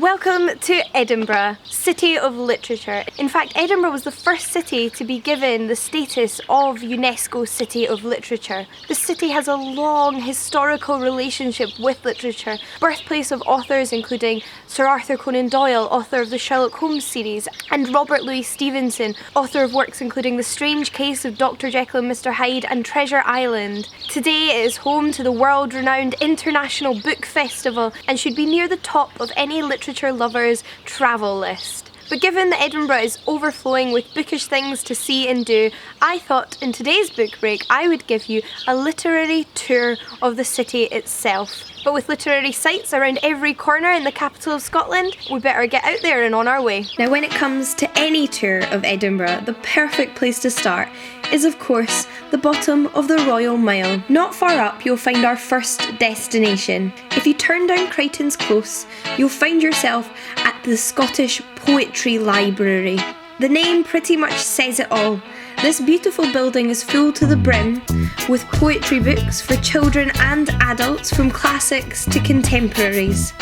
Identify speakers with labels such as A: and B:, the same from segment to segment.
A: Welcome to Edinburgh, City of Literature. In fact, Edinburgh was the first city to be given the status of Unesco City of Literature. The city has a long historical relationship with literature, birthplace of authors including Sir Arthur Conan Doyle, author of the Sherlock Holmes series, and Robert Louis Stevenson, author of works including The Strange Case of Dr. Jekyll and Mr. Hyde and Treasure Island. Today it is home to the world-renowned International Book Festival and should be near the top of any literature lovers' travel list. But given that Edinburgh is overflowing with bookish things to see and do, I thought in today's book break I would give you a literary tour of the city itself. But with literary sites around every corner in the capital of Scotland, we better get out there and on our way. Now, when it comes to any tour of Edinburgh, the perfect place to start is of course the bottom of the Royal Mile. Not far up you'll find our first destination. If you turn down Crichton's Close, you'll find yourself at the Scottish Poetry Library. The name pretty much says it all. This beautiful building is full to the brim with poetry books for children and adults, from classics to contemporaries.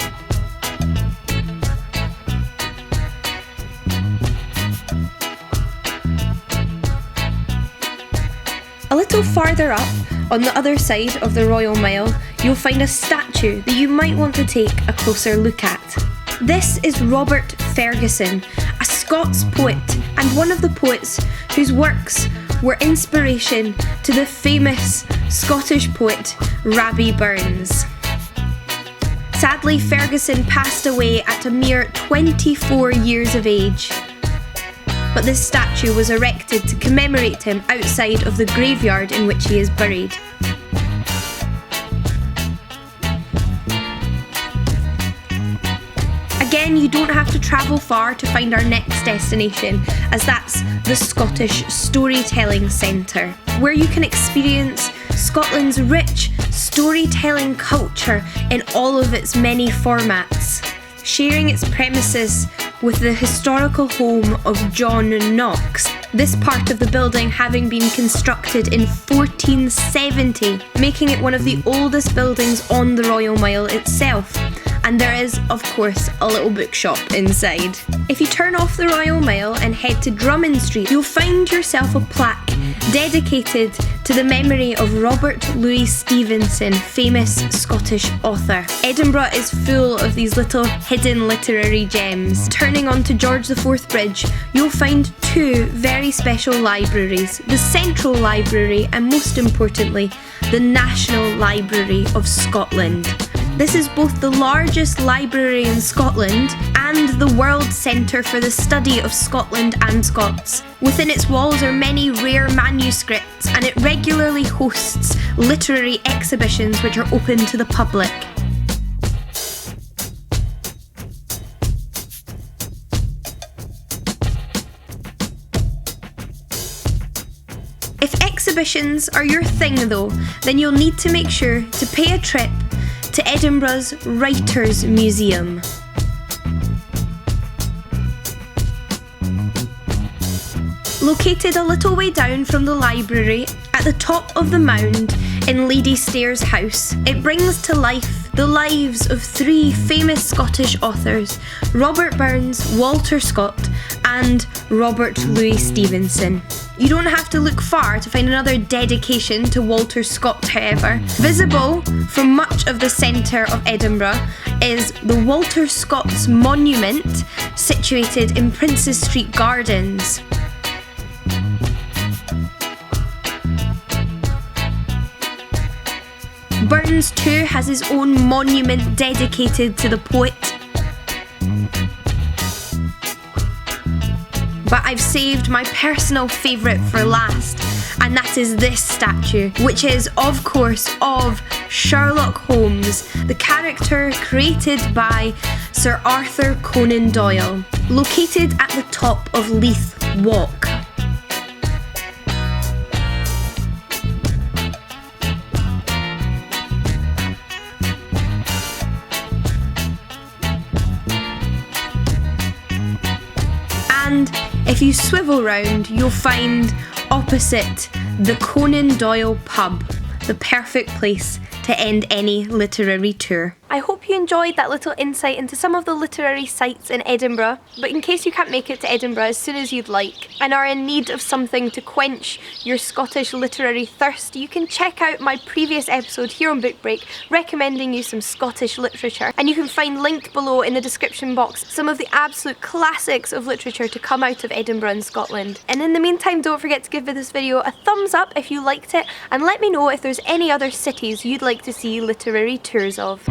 A: A little farther up, on the other side of the Royal Mile, you'll find a statue that you might want to take a closer look at. This is Robert Ferguson, a Scots poet and one of the poets whose works were inspiration to the famous Scottish poet Rabbie Burns. Sadly, Ferguson passed away at a mere 24 years of age. But this statue was erected to commemorate him outside of the graveyard in which he is buried. Again, you don't have to travel far to find our next destination, as that's the Scottish Storytelling Centre, where you can experience Scotland's rich storytelling culture in all of its many formats, sharing its premises with the historical home of John Knox, this part of the building having been constructed in 1470, making it one of the oldest buildings on the Royal Mile itself. And there is, of course, a little bookshop inside. If you turn off the Royal Mile and head to Drummond Street, you'll find yourself a plaque dedicated to the memory of Robert Louis Stevenson, famous Scottish author. Edinburgh is full of these little hidden literary gems. Turning onto George IV Bridge, you'll find two very special libraries, the Central Library and, most importantly, the National Library of Scotland. This is both the largest library in Scotland and the World Centre for the Study of Scotland and Scots. Within its walls are many rare manuscripts, and it regularly hosts literary exhibitions which are open to the public. If exhibitions are your thing though, then you'll need to make sure to pay a trip to Edinburgh's Writers' Museum. Located a little way down from the library, at the top of the mound in Lady Stair's house, it brings to life the lives of three famous Scottish authors, Robert Burns, Walter Scott, and Robert Louis Stevenson. You don't have to look far to find another dedication to Walter Scott, however. Visible from much of the centre of Edinburgh is the Walter Scott's monument, situated in Princes Street Gardens. Burns too has his own monument dedicated to the poet. But I've saved my personal favourite for last, and that is this statue, which is, of course, of Sherlock Holmes, the character created by Sir Arthur Conan Doyle, located at the top of Leith Walk. And if you swivel round, you'll find opposite the Conan Doyle pub, the perfect place to end any literary tour. I hope you enjoyed that little insight into some of the literary sites in Edinburgh, but in case you can't make it to Edinburgh as soon as you'd like and are in need of something to quench your Scottish literary thirst, you can check out my previous episode here on Book Break recommending you some Scottish literature, and you can find linked below in the description box some of the absolute classics of literature to come out of Edinburgh and Scotland. And in the meantime, don't forget to give this video a thumbs up if you liked it, and let me know if there's any other cities you'd like to see literary tours of.